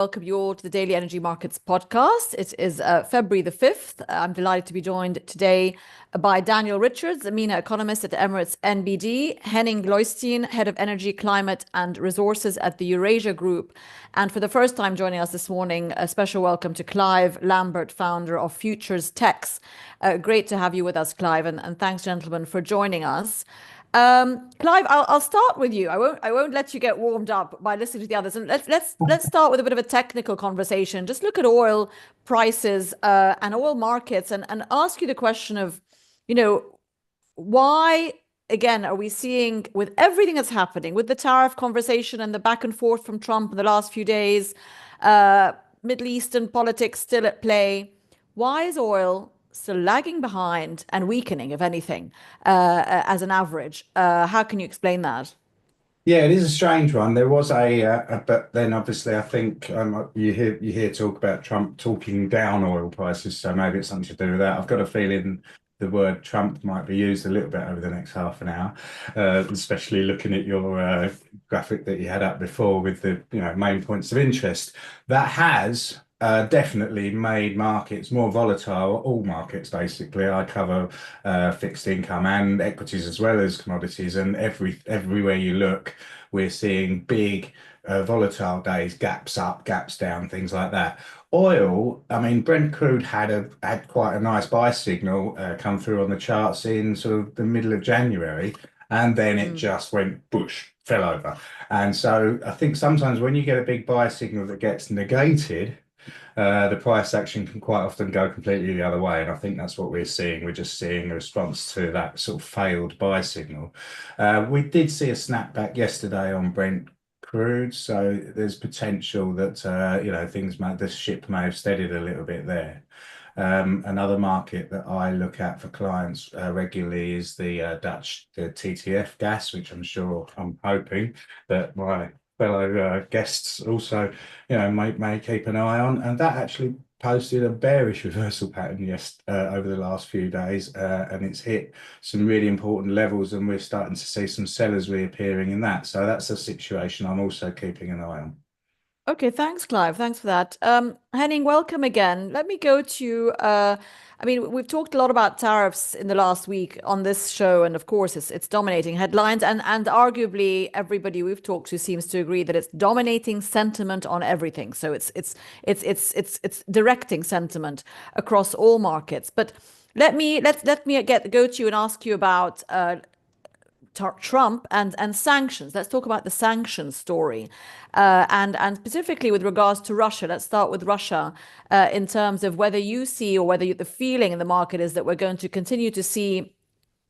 Welcome you all to the Daily Energy Markets podcast. It is February the 5th. I'm delighted to be joined today by Daniel Richards, a MENA economist at Emirates NBD, Henning Gloystein, Head of Energy, Climate and Resources at the Eurasia Group. And for the first time joining us this morning, a special welcome to Clive Lambert, founder of Futures Techs. Great to have you with us, Clive, and thanks, gentlemen, for joining us. Clive, I'll start with you. I won't let you get warmed up by listening to the others. And let's start with a bit of a technical conversation. Just look at oil prices and oil markets and ask you the question of, why again are we seeing, with everything that's happening, with the tariff conversation and the back and forth from Trump in the last few days, Middle Eastern politics still at play, why is oil still lagging behind and weakening, if anything, as an average? How can you explain that? Yeah, it is a strange one. There was but then obviously I think you hear talk about Trump talking down oil prices, so maybe it's something to do with that. I've got a feeling the word Trump might be used a little bit over the next half an hour, especially looking at your graphic that you had up before with the main points of interest. That has definitely made markets more volatile. All markets, basically. I cover fixed income and equities as well as commodities, and everywhere you look, we're seeing big volatile days, gaps up, gaps down, things like that. Oil, I mean, Brent crude had quite a nice buy signal come through on the charts in sort of the middle of January, and then it just went bush, fell over. And so I think sometimes when you get a big buy signal that gets negated, the price action can quite often go completely the other way. And I think that's what we're seeing. We're just seeing a response to that sort of failed buy signal. We did see a snapback yesterday on Brent crude, so there's potential that the ship may have steadied a little bit there. Another market that I look at for clients regularly is the Dutch TTF gas, which I'm hoping that my fellow guests also, may keep an eye on, and that actually posted a bearish reversal pattern over the last few days, and it's hit some really important levels, and we're starting to see some sellers reappearing in that. So that's a situation I'm also keeping an eye on. Okay, thanks, Clive. Thanks for that. Henning, welcome again. Let me go to, we've talked a lot about tariffs in the last week on this show, and of course, it's dominating headlines, and arguably everybody we've talked to seems to agree that it's dominating sentiment on everything. So it's directing sentiment across all markets. But let me go to you and ask you about Trump and sanctions. Let's talk about the sanctions story, and specifically with regards to Russia. Let's start with Russia in terms of whether you see, or whether the feeling in the market is that we're going to continue to see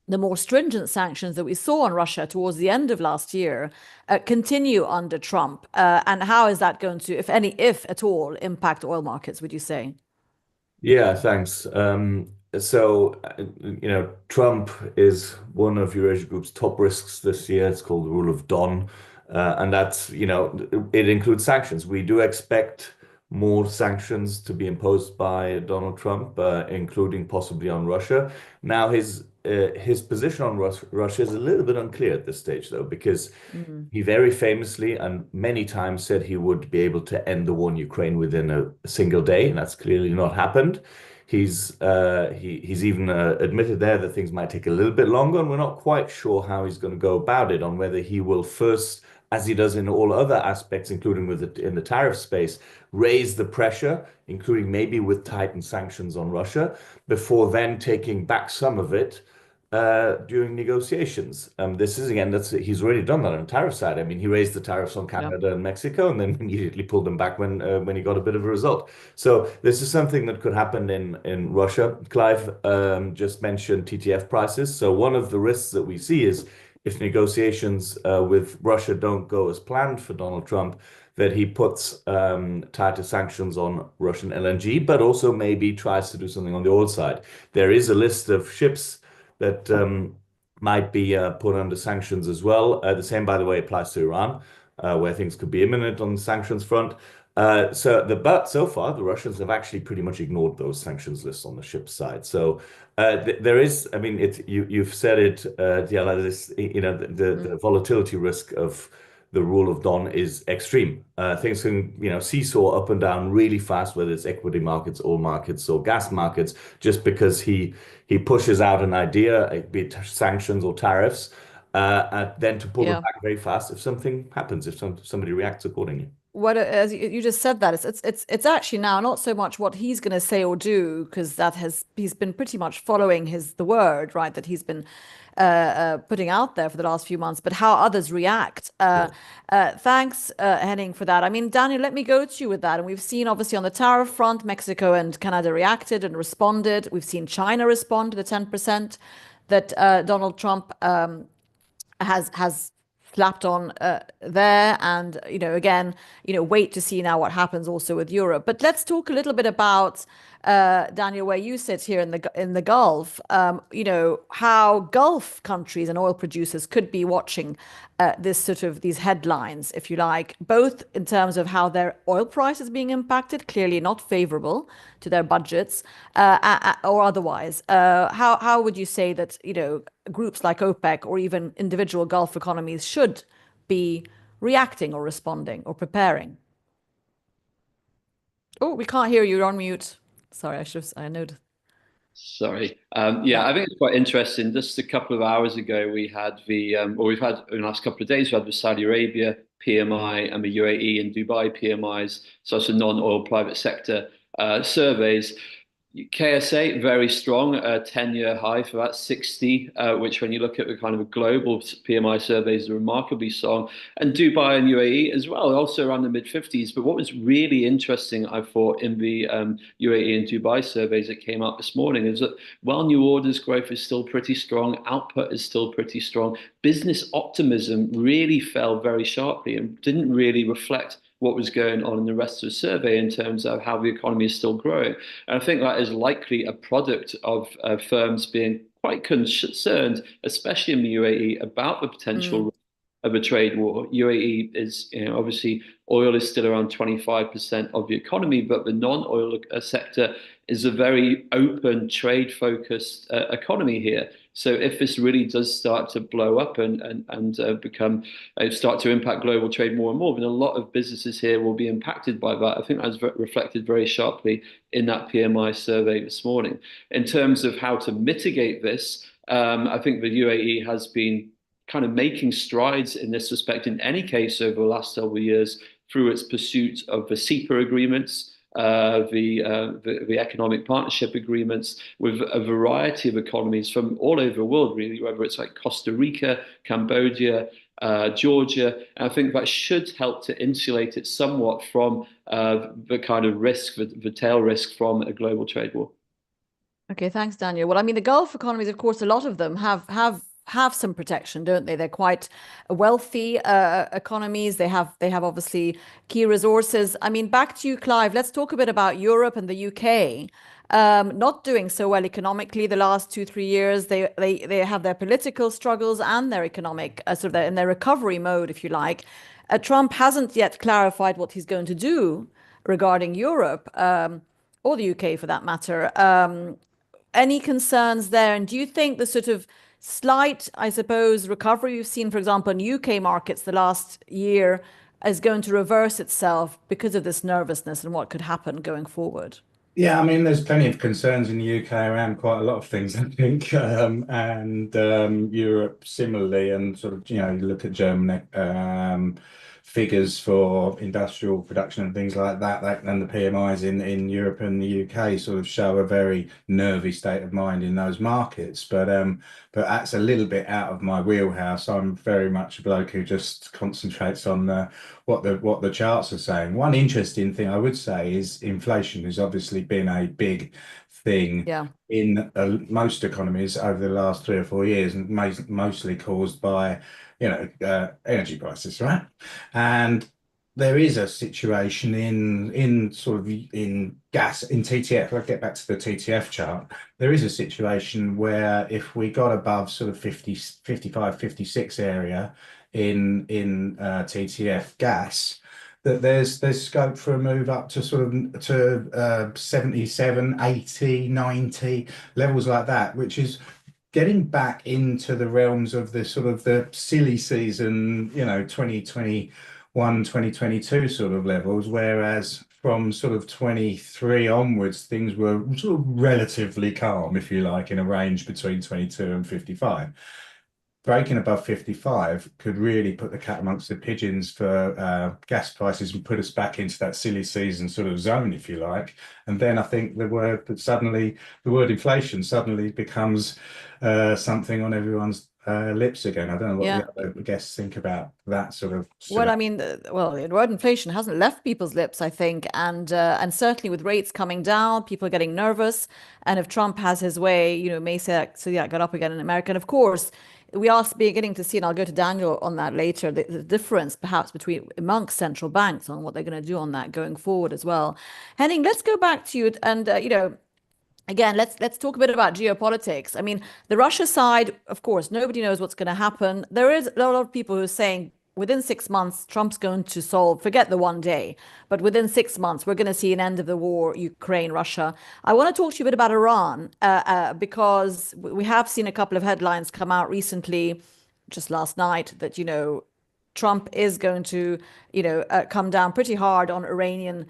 the more stringent sanctions that we saw on Russia towards the end of last year continue under Trump, and how is that going to, if at all, impact oil markets, would you say? Yeah, thanks. Trump is one of Eurasia Group's top risks this year. It's called the rule of Don. And that's, it includes sanctions. We do expect more sanctions to be imposed by Donald Trump, including possibly on Russia. Now, his position on Russia is a little bit unclear at this stage, though, because he very famously and many times said he would be able to end the war in Ukraine within a single day, and that's clearly not happened. He's even admitted there that things might take a little bit longer, and we're not quite sure how he's going to go about it, on whether he will first, as he does in all other aspects, including in the tariff space, raise the pressure, including maybe with tightened sanctions on Russia, before then taking back some of it during negotiations. This is, again, he's already done that on the tariff side. I mean, he raised the tariffs on Canada and Mexico, and then immediately pulled them back when he got a bit of a result. So this is something that could happen in Russia. Clive just mentioned TTF prices. So one of the risks that we see is, if negotiations with Russia don't go as planned for Donald Trump, that he puts tighter sanctions on Russian LNG, but also maybe tries to do something on the oil side. There is a list of ships that might be put under sanctions as well. The same, by the way, applies to Iran, where things could be imminent on the sanctions front. But so far, the Russians have actually pretty much ignored those sanctions lists on the ship side. So there is, I mean, you've said it, Diala, the volatility risk of the rule of Don is extreme. Things can, seesaw up and down really fast, whether it's equity markets, oil markets, or gas markets, just because he pushes out an idea, be it sanctions or tariffs, and then to pull them Yeah. back very fast if something happens, if somebody reacts accordingly. What as you just said that it's actually now not so much what he's going to say or do, because he's been pretty much following the word, right, that he's been putting out there for the last few months, but how others react. Thanks, Henning, for that. I mean, Daniel, let me go to you with that. And we've seen, obviously, on the tariff front, Mexico and Canada reacted and responded. We've seen China respond to the 10% that Donald Trump has slapped on there, and again, wait to see now what happens also with Europe. But let's talk a little bit about Daniel, where you sit here in the Gulf. How Gulf countries and oil producers could be watching these headlines, if you like, both in terms of how their oil price is being impacted, clearly not favorable to their budgets, or otherwise. How would you say that groups like OPEC or even individual Gulf economies should be reacting or responding or preparing? Oh, we can't hear you. You're on mute. Sorry, I noticed. Sorry. Yeah, I think it's quite interesting. Just a couple of hours ago, we had we've had in the last couple of days, we had the Saudi Arabia PMI and the UAE and Dubai PMIs, so it's a non-oil private sector surveys. KSA, very strong, 10-year high for that 60, which when you look at the kind of a global PMI surveys are remarkably strong. And Dubai and UAE as well, also around the mid-50s. But what was really interesting, I thought, in the UAE and Dubai surveys that came out this morning is that while new orders growth is still pretty strong, output is still pretty strong, business optimism really fell very sharply and didn't really reflect what was going on in the rest of the survey in terms of how the economy is still growing. And I think that is likely a product of firms being quite concerned, especially in the UAE, about the potential of a trade war. UAE is, obviously oil is still around 25% of the economy, but the non-oil sector is a very open, trade-focused economy here. So if this really does start to blow up and become start to impact global trade more and more, then a lot of businesses here will be impacted by that. I think that's reflected very sharply in that PMI survey this morning. In terms of how to mitigate this, I think the UAE has been kind of making strides in this respect in any case over the last several years through its pursuit of the CEPA agreements, the economic partnership agreements with a variety of economies from all over the world, really, whether it's like Costa Rica, Cambodia, Georgia. And I think that should help to insulate it somewhat from the kind of risk, the tail risk from a global trade war. Okay, thanks, Daniel. Well, I mean, the Gulf economies, of course, a lot of them have some protection, don't they? They're quite wealthy economies. They have obviously key resources. I mean, back to you, Clive. Let's talk a bit about Europe and the UK. Not doing so well economically the last 2-3 years. They have their political struggles and their economic in their recovery mode, if you like. Trump hasn't yet clarified what he's going to do regarding Europe, or the UK for that matter. Any concerns there? And do you think the sort of slight, I suppose, recovery we've seen, for example, in UK markets the last year is going to reverse itself because of this nervousness and what could happen going forward? Yeah, I mean, there's plenty of concerns in the UK around quite a lot of things, I think, and Europe similarly, and sort of, you look at Germany, figures for industrial production and things like that, and the PMIs in Europe and the UK sort of show a very nervy state of mind in those markets. But that's a little bit out of my wheelhouse. I'm very much a bloke who just concentrates on what the charts are saying. One interesting thing I would say is inflation has obviously been a big thing in most economies over the last 3 or 4 years, and mostly caused by energy prices, right? And there is a situation in gas, in TTF. I'll get back to the TTF chart. There is a situation where if we got above sort of 50, 55, 56 area in TTF gas, that there's scope for a move up to sort of 77, 80, 90 levels like that, which is getting back into the realms of the sort of the silly season, 2021, 2022 sort of levels, whereas from sort of 23 onwards, things were sort of relatively calm, if you like, in a range between 22 and 55. Breaking above 55 could really put the cat amongst the pigeons for gas prices and put us back into that silly season sort of zone, if you like. And then I think the word inflation suddenly becomes something on everyone's lips again. I don't know what Yeah. the other guests think about that sort of. Well, I mean, the word inflation hasn't left people's lips, I think, and certainly with rates coming down, people are getting nervous. And if Trump has his way, may see that get up again in America. And of course, we are beginning to see, and I'll go to Daniel on that later, the difference perhaps amongst central banks on what they're going to do on that going forward as well. Henning, let's go back to you, and again, let's talk a bit about geopolitics. I mean, the Russia side, of course, nobody knows what's going to happen. There is a lot of people who are saying within 6 months, Trump's going to forget the one day, but within 6 months, we're going to see an end of the war, Ukraine, Russia. I want to talk to you a bit about Iran, because we have seen a couple of headlines come out recently, just last night, that, Trump is going to, come down pretty hard on Iranian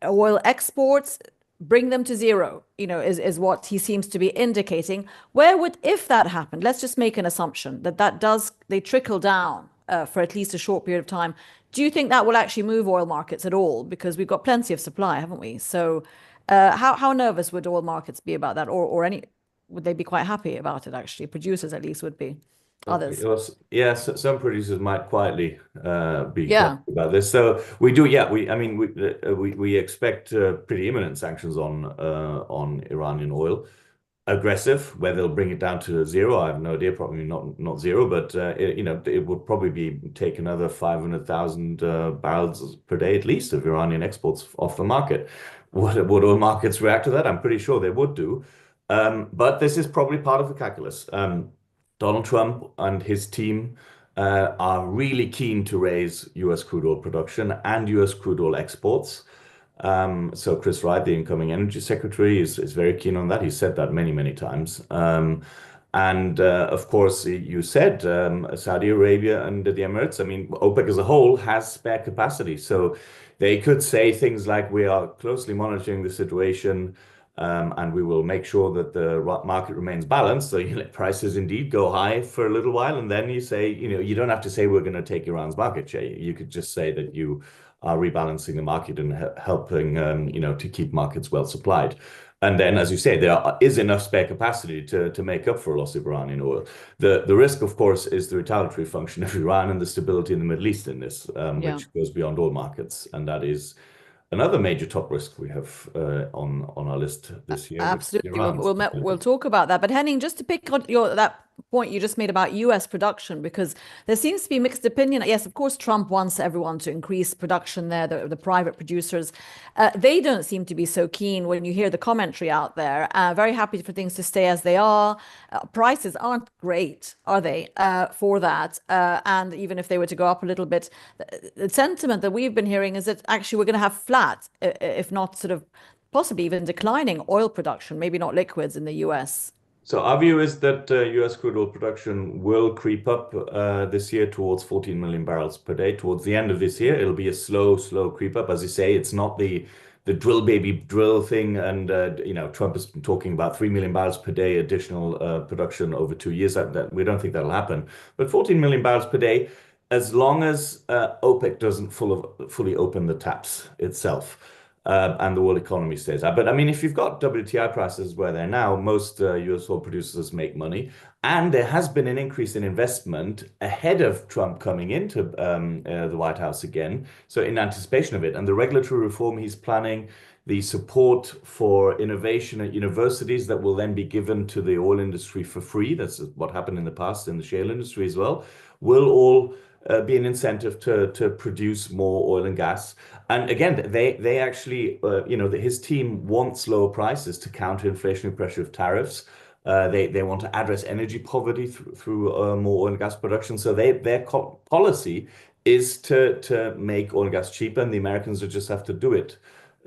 oil exports, bring them to zero, is what he seems to be indicating. If that happened, let's just make an assumption that they trickle down for at least a short period of time. Do you think that will actually move oil markets at all? Because we've got plenty of supply, haven't we? So how nervous would oil markets be about that? Would they be quite happy about it, actually? Producers at least would be. Others. Yeah, some producers might quietly be Yeah. about this. So we do, yeah. We expect pretty imminent sanctions on Iranian oil. Aggressive, where they'll bring it down to zero, I have no idea. Probably not zero, but it would probably take another 500,000 barrels per day at least of Iranian exports off the market. Would oil markets react to that? I'm pretty sure they would do. But this is probably part of the calculus. Donald Trump and his team are really keen to raise U.S. crude oil production and U.S. crude oil exports. So Chris Wright, the incoming energy secretary, is very keen on that. He said that many, many times. Of course, you said Saudi Arabia and the Emirates. I mean, OPEC as a whole has spare capacity. So they could say things like, we are closely monitoring the situation, and we will make sure that the market remains balanced. So you let prices indeed go high for a little while, and then you say, you don't have to say we're going to take Iran's market share. You could just say that you are rebalancing the market and helping, to keep markets well supplied. And then, as you say, there is enough spare capacity to make up for a loss of Iranian oil. The risk, of course, is the retaliatory function of Iran and the stability in the Middle East in this, which goes beyond oil markets, and that is another major top risk we have on our list this year. Absolutely, we'll talk about that. But Henning, just to pick on that point you just made about U.S. production, because there seems to be mixed opinion. Yes, of course, Trump wants everyone to increase production there, the private producers. They don't seem to be so keen when you hear the commentary out there. Very happy for things to stay as they are. Prices aren't great, are they, for that? And even if they were to go up a little bit, the sentiment that we've been hearing is that actually we're going to have flat, if not sort of possibly even declining oil production, maybe not liquids in the US. So our view is that U.S. crude oil production will creep up this year towards 14 million barrels per day. Towards the end of this year, it'll be a slow creep up. As you say, it's not the drill baby drill thing. And, Trump has been talking about 3 million barrels per day additional production over 2 years. That we don't think that'll happen. But 14 million barrels per day, as long as OPEC doesn't fully open the taps itself. And the world economy stays up. But I mean, if you've got WTI prices where they're now, most US oil producers make money. And there has been an increase in investment ahead of Trump coming into the White House again. So in anticipation of it, and the regulatory reform he's planning, the support for innovation at universities that will then be given to the oil industry for free. That's what happened in the past in the shale industry as well, will all be an incentive to produce more oil and gas. And again, they actually, his team wants lower prices to counter inflationary pressure of tariffs. They want to address energy poverty through more oil and gas production. So their policy is to make oil and gas cheaper, and the Americans will just have to do it.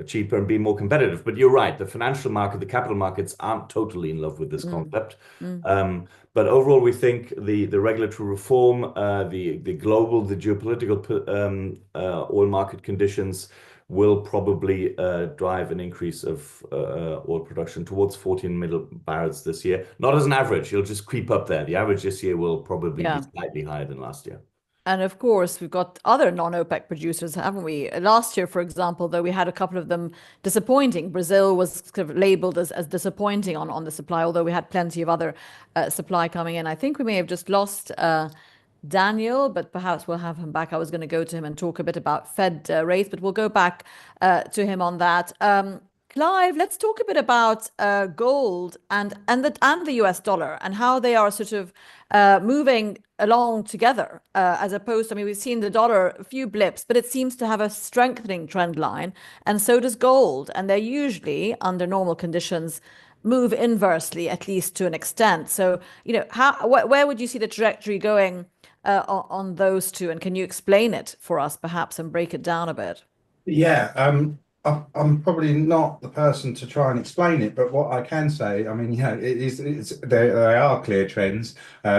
cheaper and be more competitive. But you're right, the financial market, the capital markets aren't totally in love with this concept. But overall, we think the regulatory reform, the geopolitical oil market conditions will probably drive an increase of oil production towards 14 million barrels this year. Not as an average, it'll just creep up there. The average this year will probably be slightly higher than last year. And of course, we've got other non-OPEC producers, haven't we? Last year, for example, though, we had a couple of them disappointing. Brazil was kind of labeled as disappointing on the supply, although we had plenty of other supply coming in. I think we may have just lost Daniel, but perhaps we'll have him back. I was going to go to him and talk a bit about Fed rates, but we'll go back to him on that. Clive, let's talk a bit about gold and the US dollar and how they are sort of moving along together, as opposed to, I mean, we've seen the dollar a few blips, but it seems to have a strengthening trend line, and so does gold. And they're usually, under normal conditions, move inversely, at least to an extent. So, where would you see the trajectory going on those two? And can you explain it for us, perhaps, and break it down a bit? Yeah, I'm probably not the person to try and explain it, but what I can say, I mean, there are clear trends.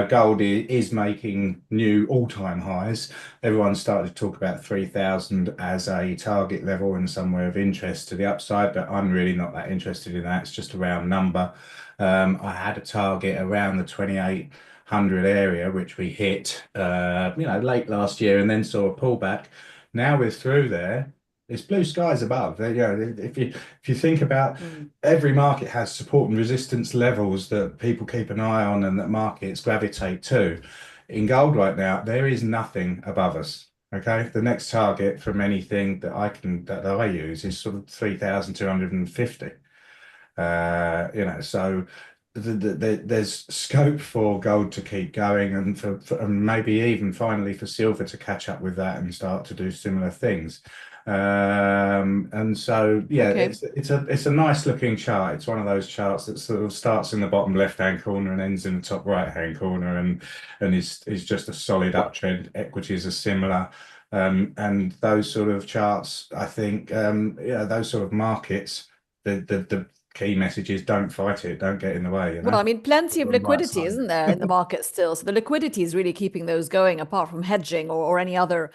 Gold is making new all-time highs. Everyone started to talk about 3,000 as a target level and somewhere of interest to the upside, but I'm really not that interested in that. It's just a round number. I had a target around the 2,800 area, which we hit, late last year, and then saw a pullback. Now we're through there. It's blue skies above. If you think about every market has support and resistance levels that people keep an eye on and that markets gravitate to. In gold right now, there is nothing above us. Okay, the next target from anything that I use is sort of 3,250. So there's scope for gold to keep going, and and maybe even finally for silver to catch up with that and start to do similar things. And so it's a nice looking chart. It's one of those charts that sort of starts in the bottom left hand corner and ends in the top right hand corner, and is just a solid uptrend. Equities are similar. And those sort of charts, I think, those sort of markets, the key message is don't fight it, don't get in the way. Well, I mean, plenty of liquidity, isn't there, in the market still? So the liquidity is really keeping those going, apart from hedging or any other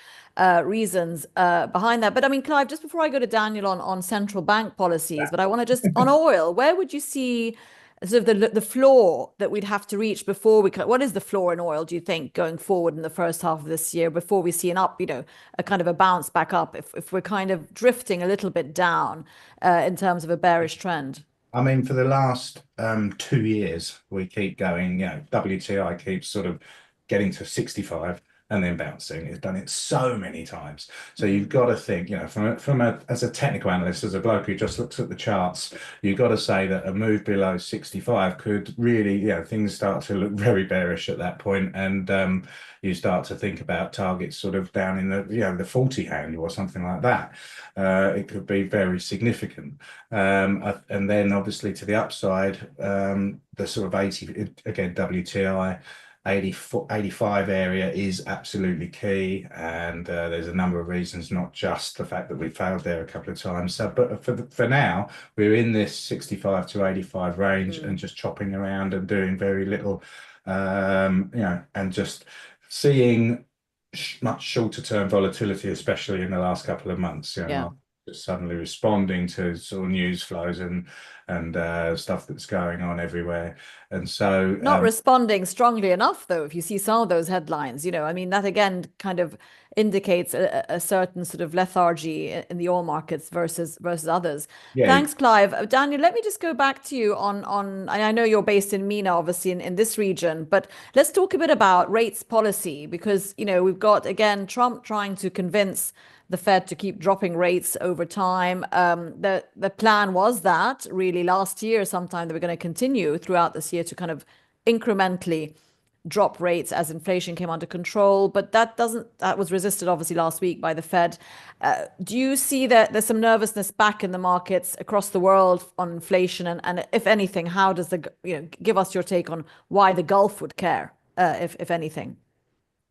reasons behind that. But I mean, Clive, just before I go to Daniel on central bank policies, but I want to just, on oil, where would you see sort of the floor that we'd have to reach before what is the floor in oil, do you think, going forward in the first half of this year before we see a kind of a bounce back up, if we're kind of drifting a little bit down in terms of a bearish trend? I mean, for the last 2 years, we keep going, WTI keeps sort of getting to 65 and then bouncing. It's done it so many times. So you've got to think, as a technical analyst, as a bloke who just looks at the charts, you've got to say that a move below 65 could really, things start to look very bearish at that point, and you start to think about targets sort of down in the 40 handle or something like that. It could be very significant. And then obviously to the upside, the sort of 80, again, WTI, 85 area is absolutely key, and there's a number of reasons, not just the fact that we failed there a couple of times. So, but for now, we're in this 65 to 85 range and just chopping around and doing very little, and just seeing much shorter term volatility, especially in the last couple of months. Just suddenly responding to sort of news flows and stuff that's going on everywhere, and so not responding strongly enough, though. If you see some of those headlines, I mean, that again kind of indicates a certain sort of lethargy in the oil markets versus others. Thanks, Clive. Daniel, let me just go back to you on and I know you're based in MENA, obviously in this region, but let's talk a bit about rates policy, because we've got again Trump trying to convince the Fed to keep dropping rates over time. The plan was that really last year sometime they were going to continue throughout this year to kind of incrementally drop rates as inflation came under control, but that was resisted obviously last week by the Fed. Do you see that there's some nervousness back in the markets across the world on inflation, and if anything, how does give us your take on why the Gulf would care, if anything?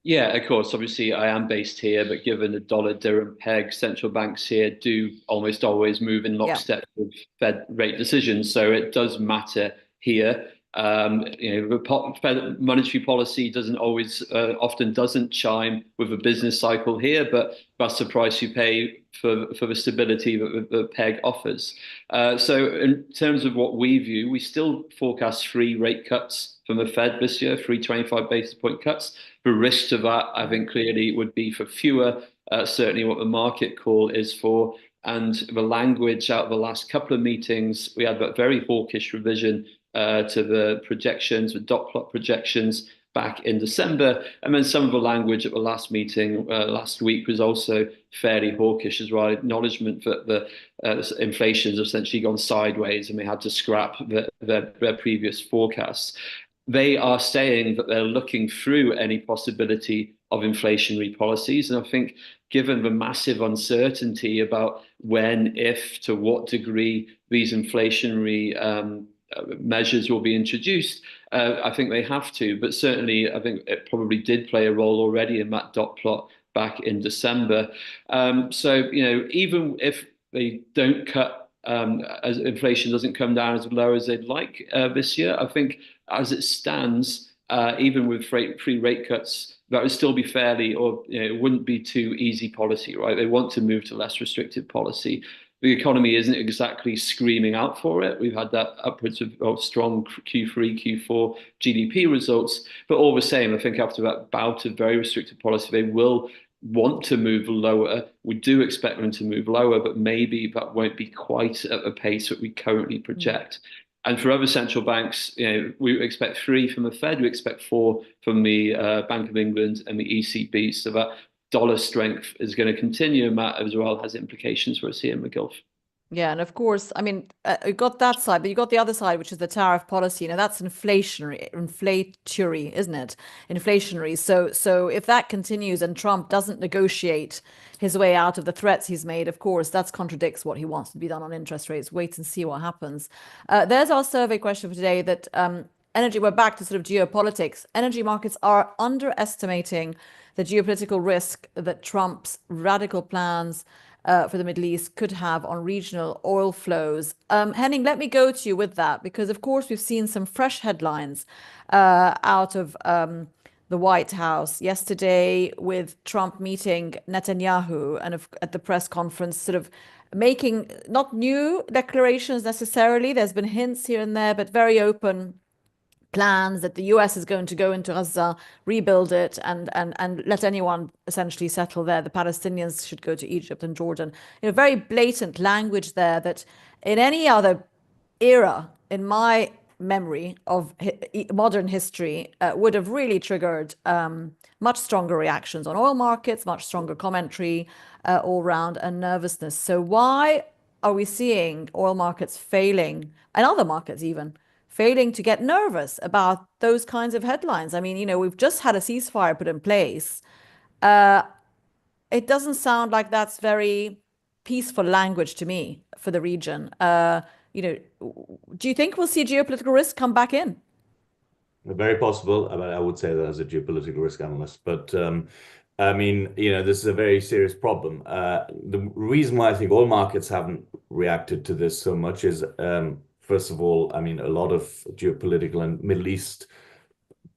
Yeah, of course. Obviously, I am based here, but given the dollar dirham peg, central banks here do almost always move in Yeah. lockstep with Fed rate decisions. So it does matter here. Fed monetary policy doesn't always, often doesn't chime with a business cycle here, but that's the price you pay for the stability that the peg offers. So in terms of what we view, we still forecast 3 rate cuts from the Fed this year, 325 basis point cuts. The risk to that, I think, clearly would be for fewer, certainly what the market call is for. And the language out of the last couple of meetings, we had that very hawkish revision to the projections, the dot plot projections back in December. And then some of the language at the last meeting last week was also fairly hawkish as well, acknowledgement that the inflation has essentially gone sideways and they had to scrap their previous forecasts. They are saying that they're looking through any possibility of inflationary policies. And I think given the massive uncertainty about when, if, to what degree these inflationary measures will be introduced, I think they have to. But certainly, I think it probably did play a role already in that dot plot back in December. So, even if they don't cut, as inflation doesn't come down as low as they'd like this year, I think as it stands, even with 3 rate cuts, that would still be fairly, or it wouldn't be too easy policy, right? They want to move to less restrictive policy. The economy isn't exactly screaming out for it. We've had that upwards of strong Q3, Q4 GDP results, but all the same, I think after that bout of very restrictive policy, they will want to move lower. We do expect them to move lower, but maybe that won't be quite at the pace that we currently project. And for other central banks, we expect 3 from the Fed, we expect 4 from the Bank of England and the ECB. So that dollar strength is going to continue, and that as well has implications for us here in the Gulf. Yeah, and of course, I mean, you got that side, but you got the other side, which is the tariff policy. That's inflationary, isn't it? Inflationary. So if that continues and Trump doesn't negotiate his way out of the threats he's made, of course, that contradicts what he wants to be done on interest rates. Wait and see what happens. There's our survey question for today that energy, we're back to sort of geopolitics. Energy markets are underestimating the geopolitical risk that Trump's radical plans for the Middle East could have on regional oil flows. Henning, let me go to you with that, because of course we've seen some fresh headlines out of the White House yesterday with Trump meeting Netanyahu and at the press conference sort of making not new declarations necessarily. There's been hints here and there, but very open plans that the US is going to go into Gaza, rebuild it, and let anyone essentially settle there. The Palestinians should go to Egypt and Jordan. Very blatant language there that in any other era, in my memory of modern history, would have really triggered much stronger reactions on oil markets, much stronger commentary all around, and nervousness. So why are we seeing oil markets failing, and other markets even, failing to get nervous about those kinds of headlines? I mean, we've just had a ceasefire put in place. It doesn't sound like that's very peaceful language to me for the region. Do you think we'll see geopolitical risk come back in? Very possible. I would say that as a geopolitical risk analyst, but I mean, this is a very serious problem. The reason why I think oil markets haven't reacted to this so much is, first of all, I mean, a lot of geopolitical and Middle East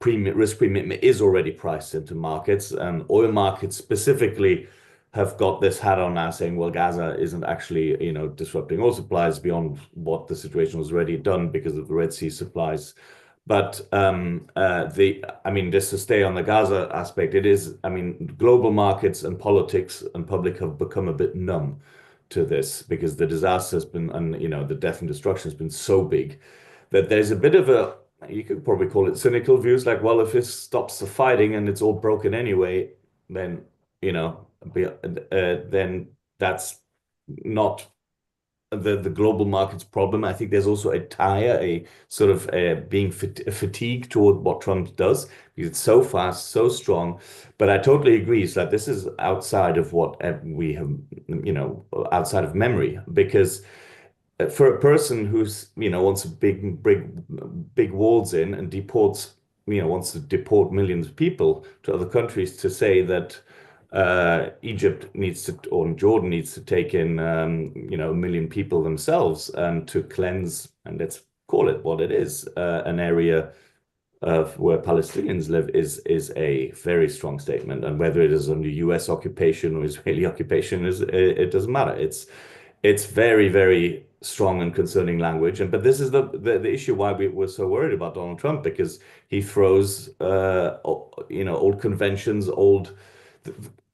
risk premium is already priced into markets, and oil markets specifically have got this hat on now saying, well, Gaza isn't actually, disrupting oil supplies beyond what the situation was already done because of the Red Sea supplies. But just to stay on the Gaza aspect, it is, global markets and politics and public have become a bit numb to this because the disaster has been, and the death and destruction has been so big that there's a bit of a, you could probably call it cynical views, like, well, if this stops the fighting and it's all broken anyway, then then that's not the global markets problem. I think there's also a sort of being fatigued toward what Trump does because it's so fast, so strong. But I totally agree that this is outside of what we have, outside of memory, because for a person who's, wants big walls in and deports wants to deport millions of people to other countries, to say that Egypt needs to, or Jordan needs to take in, 1 million people themselves to cleanse, and let's call it what it is, an area of where Palestinians live is a very strong statement. And whether it is under US occupation or Israeli occupation, it doesn't matter. It's very, very strong and concerning language. But this is the issue why we were so worried about Donald Trump, because he throws old conventions, old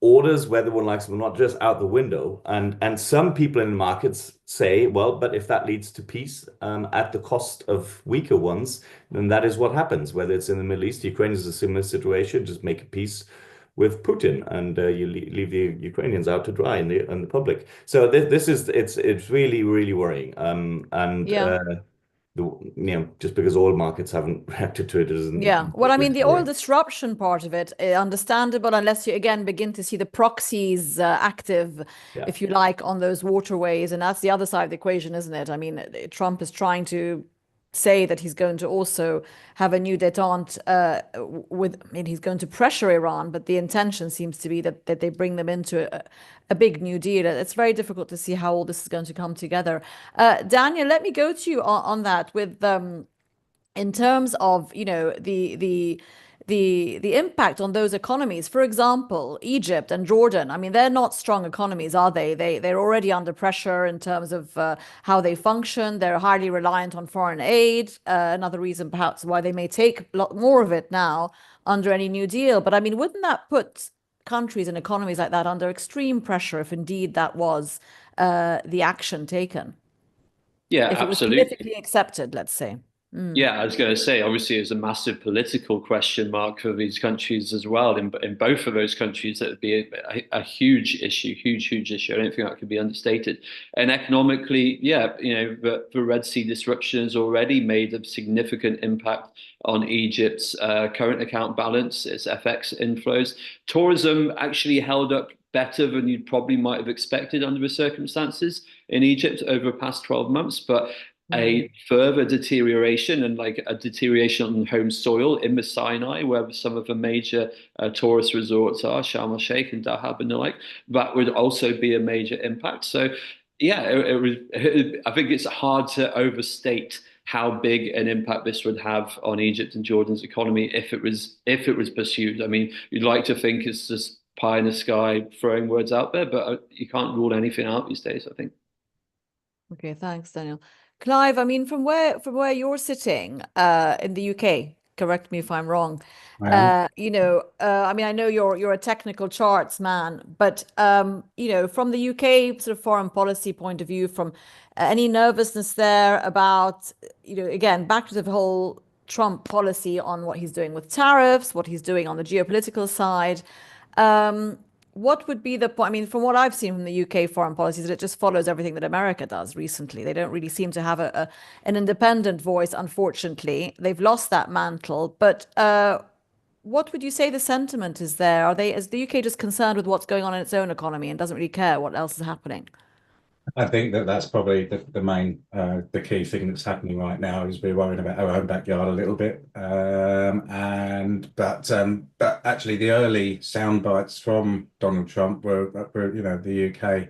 orders, whether one likes them or not, just out the window. And some people in the markets say, well, but if that leads to peace at the cost of weaker ones, then that is what happens. Whether it's in the Middle East, Ukraine is a similar situation. Just make a peace with Putin, and you leave the Ukrainians out to dry in the public. So it's really, really worrying. Just because oil markets haven't reacted to it doesn't. Yeah. Well, I mean, the oil disruption part of it, understandable, unless you again begin to see the proxies active, if you like, on those waterways. And that's the other side of the equation, isn't it? I mean, Trump is trying to say that he's going to also have a new détente he's going to pressure Iran, but the intention seems to be that they bring them into a big new deal. It's very difficult to see how all this is going to come together. Daniel, let me go to you on that with in terms of, the impact on those economies. For example, Egypt and Jordan, I mean, they're not strong economies, are they? They're already under pressure in terms of how they function. They're highly reliant on foreign aid. Another reason perhaps why they may take a lot more of it now under any new deal. But I mean, wouldn't that put countries and economies like that under extreme pressure if indeed that was the action taken? Yeah, if absolutely. It was politically accepted, let's say. Yeah, I was going to say, obviously, it's a massive political question mark for these countries as well. In both of those countries, that would be a huge issue, huge issue. I don't think that could be understated. And economically, yeah, the Red Sea disruption has already made a significant impact on Egypt's current account balance, its FX inflows. Tourism actually held up better than you probably might have expected under the circumstances in Egypt over the past 12 months, but a further deterioration and like a deterioration on home soil in the Sinai, where some of the major tourist resorts are, Sharm el Sheikh and Dahab and the like, that would also be a major impact. So yeah, I think it's hard to overstate how big an impact this would have on Egypt and Jordan's economy if it was pursued. I mean, you'd like to think it's just pie in the sky throwing words out there, but you can't rule anything out these days, I think. Okay, thanks, Daniel. Clive, I mean, from where you're sitting in the UK, correct me if I'm wrong. I mean, I know you're a technical charts man, but from the UK sort of foreign policy point of view, from any nervousness there about, again, back to the whole Trump policy on what he's doing with tariffs, what he's doing on the geopolitical side. What would be the point? I mean, from what I've seen from the UK foreign policy, that it just follows everything that America does recently. They don't really seem to have an independent voice, unfortunately. They've lost that mantle. But what would you say the sentiment is there? Is the UK just concerned with what's going on in its own economy and doesn't really care what else is happening? I think that's probably the main, the key thing that's happening right now is we're worrying about our own backyard a little bit. But actually the early sound bites from Donald Trump were the UK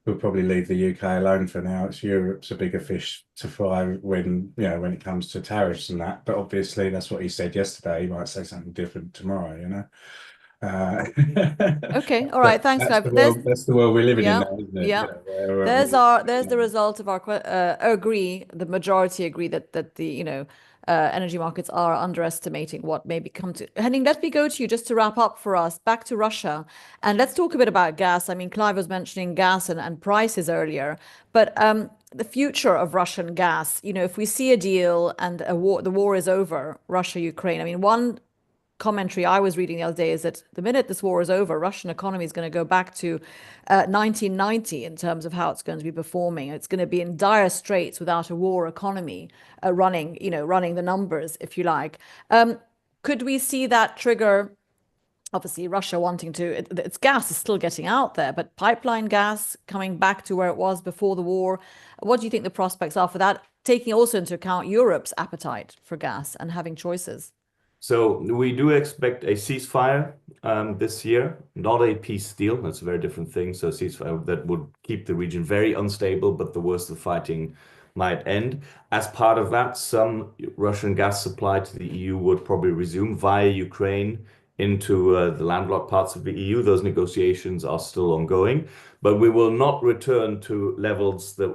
will probably leave the UK alone for now. It's Europe's a bigger fish to fry when it comes to tariffs and that. But obviously that's what he said yesterday. He might say something different tomorrow, Okay, all right, thanks, Clive. That's the world we're living in now, isn't it? Yeah. There's the result of our the majority agree that the energy markets are underestimating what may come to. Henning, let me go to you just to wrap up for us. Back to Russia, and let's talk a bit about gas. I mean, Clive was mentioning gas and prices earlier, but the future of Russian gas. If we see a deal and the war is over, Russia-Ukraine. I mean, one commentary I was reading the other day is that the minute this war is over, Russian economy is going to go back to 1990 in terms of how it's going to be performing. It's going to be in dire straits without a war economy running the numbers, if you like. Could we see that trigger? Obviously, Russia wanting its gas is still getting out there, but pipeline gas coming back to where it was before the war. What do you think the prospects are for that, taking also into account Europe's appetite for gas and having choices? So we do expect a ceasefire this year, not a peace deal. That's a very different thing. So a ceasefire that would keep the region very unstable, but the worst of the fighting might end. As part of that, some Russian gas supply to the EU would probably resume via Ukraine into the landlocked parts of the EU. Those negotiations are still ongoing, but we will not return to levels that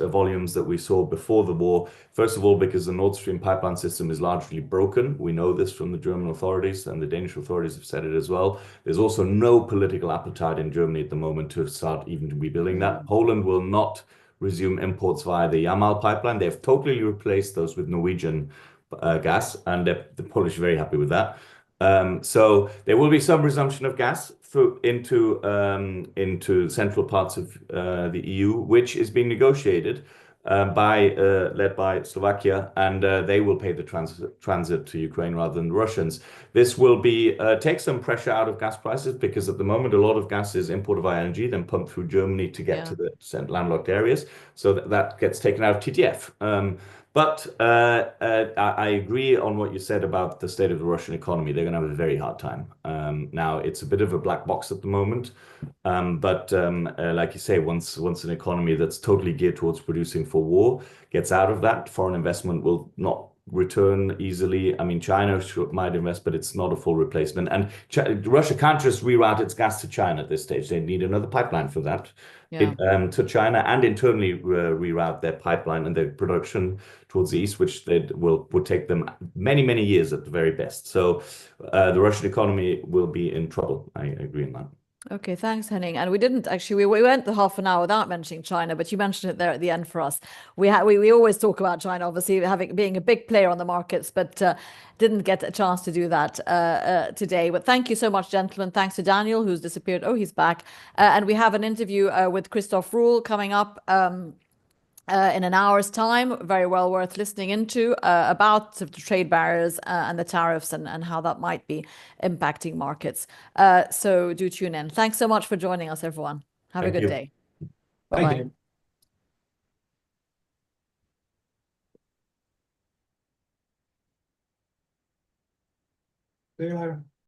volumes that we saw before the war. First of all, because the Nord Stream pipeline system is largely broken. We know this from the German authorities, and the Danish authorities have said it as well. There's also no political appetite in Germany at the moment to start even rebuilding that. Poland will not resume imports via the Yamal pipeline. They've totally replaced those with Norwegian gas, and the Polish are very happy with that. So there will be some resumption of gas into central parts of the EU, which is being negotiated led by Slovakia, and they will pay the transit to Ukraine rather than the Russians. This will take some pressure out of gas prices, because at the moment a lot of gas is imported via LNG, then pumped through Germany to get to the landlocked areas. So that gets taken out of TTF. But I agree on what you said about the state of the Russian economy. They're going to have a very hard time. Now, it's a bit of a black box at the moment. But like you say, once an economy that's totally geared towards producing for war gets out of that, foreign investment will not return easily. I mean, China might invest, but it's not a full replacement. And Russia can't just reroute its gas to China at this stage. They need another pipeline for that. To China, and internally reroute their pipeline and their production towards the east, which would take them many, many years at the very best. So the Russian economy will be in trouble. I agree on that. Okay, thanks, Henning. And we didn't actually, we went the half an hour without mentioning China, but you mentioned it there at the end for us. We always talk about China, obviously being a big player on the markets, but didn't get a chance to do that today. But thank you so much, gentlemen. Thanks to Daniel, who's disappeared. Oh, he's back. And we have an interview with Christoph Ruhl coming up in an hour's time, very well worth listening into, about the trade barriers and the tariffs and how that might be impacting markets. So do tune in. Thanks so much for joining us, everyone. Have a good day. Bye-bye. Thank you. See you later.